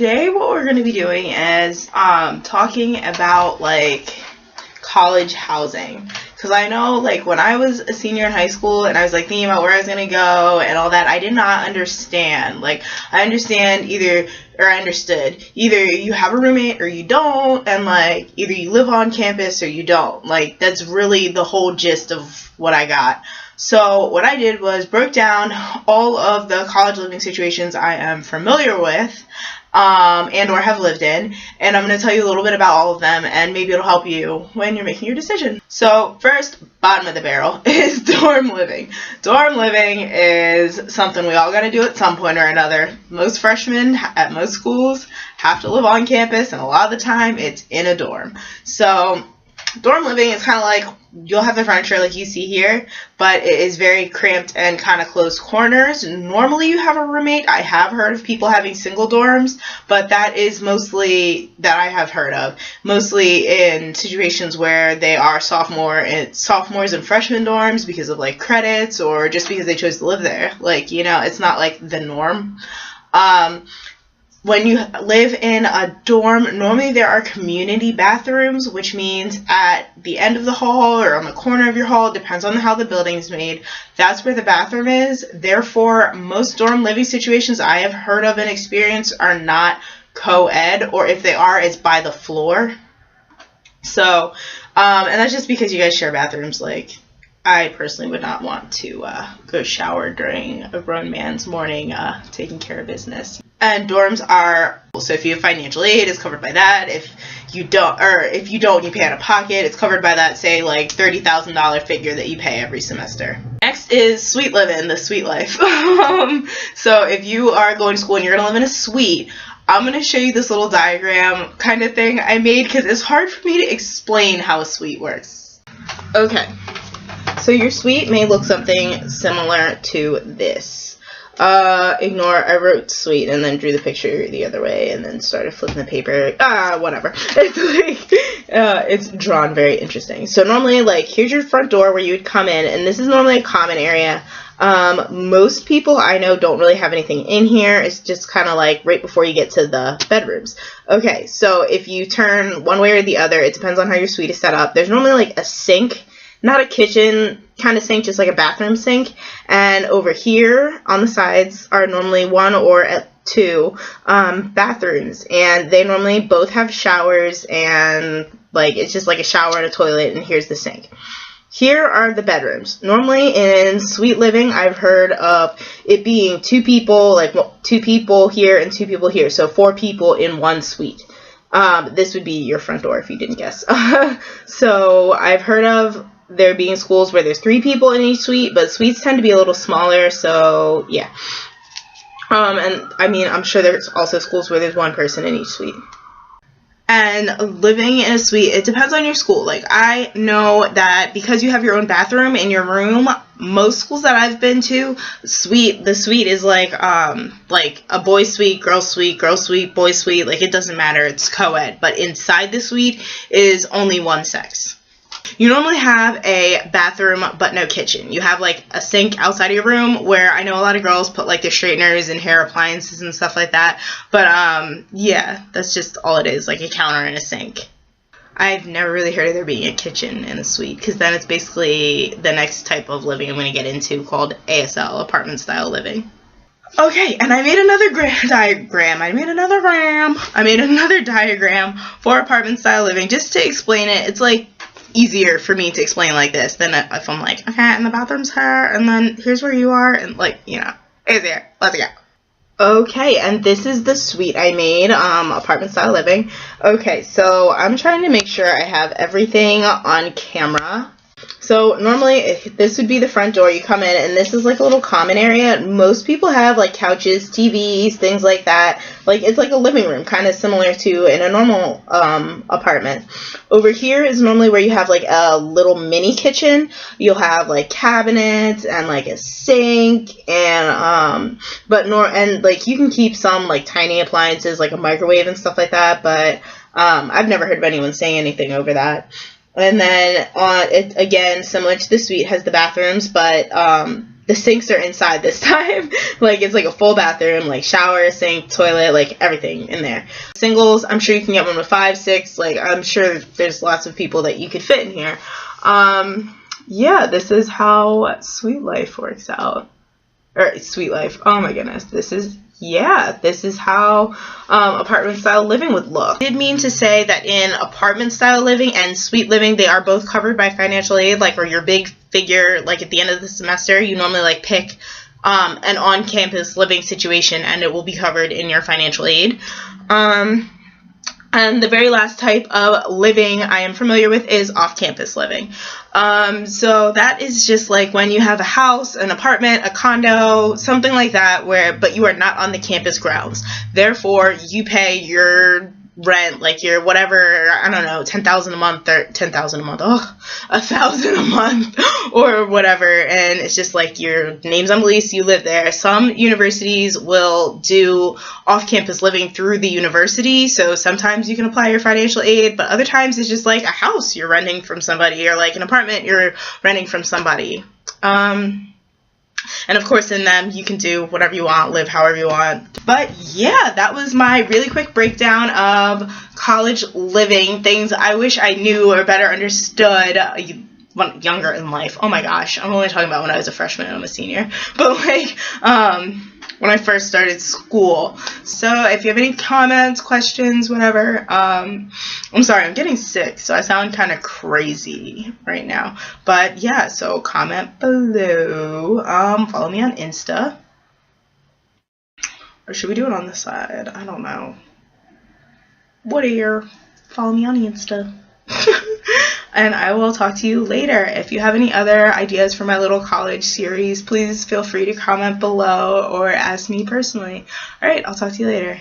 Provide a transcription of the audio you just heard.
today what we're going to be doing is talking about like college housing, because I know like when I was a senior in high school and I was like thinking about where I was going to go and all that, I did not understand. Like I understood either you have a roommate or you don't, and like either you live on campus or you don't. Like that's really the whole gist of what I got. So what I did was broke down all of the college living situations I am familiar with and or have lived in, and I'm going to tell you a little bit about all of them, and maybe it'll help you when you're making your decision. So first, bottom of the barrel is dorm living. Dorm living is something we all got to do at some point or another. Most freshmen at most schools have to live on campus, and a lot of the time it's in a dorm. So dorm living is kind of like, you'll have the furniture like you see here, but it is very cramped and kind of closed corners. Normally you have a roommate. I have heard of people having single dorms, but that is mostly that I have heard of, mostly in situations where they are sophomores and freshman dorms because of like credits or just because they chose to live there. Like, you know, it's not like the norm. When you live in a dorm, normally there are community bathrooms, which means at the end of the hall or on the corner of your hall, depends on how the building's made, that's where the bathroom is. Therefore, most dorm living situations I have heard of and experienced are not co-ed, or if they are, it's by the floor. So, and that's just because you guys share bathrooms. Like, I personally would not want to go shower during a grown man's morning taking care of business. And dorms are, so if you have financial aid, it's covered by that. If you don't, you pay out of pocket, it's covered by that, say, like $30,000 figure that you pay every semester. Next is suite living, the suite life. So if you are going to school and you're going to live in a suite, I'm going to show you this little diagram kind of thing I made because it's hard for me to explain how a suite works. Okay, so your suite may look something similar to this. I wrote suite and then drew the picture the other way and then started flipping the paper. Whatever. It's like, it's drawn very interesting. So normally, like, here's your front door where you would come in, and this is normally a common area. Most people I know don't really have anything in here. It's just kind of like right before you get to the bedrooms. Okay, so if you turn one way or the other, it depends on how your suite is set up. There's normally like a sink, not a kitchen kind of sink, just like a bathroom sink. And over here on the sides are normally one or two bathrooms, and they normally both have showers, and like it's just like a shower and a toilet, and here's the sink. Here are the bedrooms. Normally in suite living, I've heard of it being two people, like two people here and two people here, so 4 people in one suite. This would be your front door if you didn't guess. So I've heard of there being schools where there's 3 people in each suite, but suites tend to be a little smaller, so yeah. And I mean, I'm sure there's also schools where there's 1 person in each suite. And living in a suite, it depends on your school. Like, I know that because you have your own bathroom in your room, most schools that I've been to, the suite is like a boys suite, girls suite, boys suite. Like, it doesn't matter. It's co-ed. But inside the suite is only one sex. You normally have a bathroom, but no kitchen. You have like a sink outside of your room, where I know a lot of girls put like their straighteners and hair appliances and stuff like that. But yeah, that's just all it is, like a counter and a sink. I've never really heard of there being a kitchen in a suite, because then it's basically the next type of living I'm going to get into, called ASL, apartment style living. Okay, and I made another diagram for apartment style living just to explain it. It's like easier for me to explain like this than if I'm like, okay, and the bathroom's here, and then here's where you are, and like, you know, easier. Let's go. Okay, and this is the suite I made, apartment style living. Okay, so I'm trying to make sure I have everything on camera. So normally this would be the front door. You come in, and this is like a little common area. Most people have like couches, TVs, things like that. Like, it's like a living room, kind of similar to in a normal apartment. Over here is normally where you have like a little mini kitchen. You'll have like cabinets and like a sink, and like you can keep some like tiny appliances like a microwave and stuff like that. But I've never heard of anyone saying anything over that. And then it again, similar to the suite, has the bathrooms, but the sinks are inside this time. Like, it's like a full bathroom, like shower, sink, toilet, like everything in there. Singles, I'm sure you can get one with 5, 6. Like, I'm sure there's lots of people that you could fit in here. Yeah, this is how Sweet Life works out. Or Sweet Life. Oh my goodness. This is how apartment style living would look. I did mean to say that in apartment style living and suite living, they are both covered by financial aid, like, or your big figure, like at the end of the semester, you normally like pick an on-campus living situation and it will be covered in your financial aid. And the very last type of living I am familiar with is off-campus living. So that is just like when you have a house, an apartment, a condo, something like that, but you are not on the campus grounds. Therefore, you pay your rent, like your whatever, I don't know, $10,000 a month or $10,000 a month, $1,000 a month or whatever, and it's just like your name's on the lease, you live there. Some universities will do off-campus living through the university, so sometimes you can apply your financial aid, but other times it's just like a house you're renting from somebody, or like an apartment you're renting from somebody. And of course in them you can do whatever you want, live however you want. But yeah, that was my really quick breakdown of college living, things I wish I knew or better understood younger in life. Oh my gosh, I'm only talking about when I was a freshman and I'm a senior. But like when I first started school. So if you have any comments, questions, whatever, I'm sorry, I'm getting sick, so I sound kind of crazy right now. But yeah, so comment below. Follow me on Insta. Or should we do it on the side? I don't know. Whatever. Follow me on Insta. And I will talk to you later. If you have any other ideas for my little college series, please feel free to comment below or ask me personally. Alright, I'll talk to you later.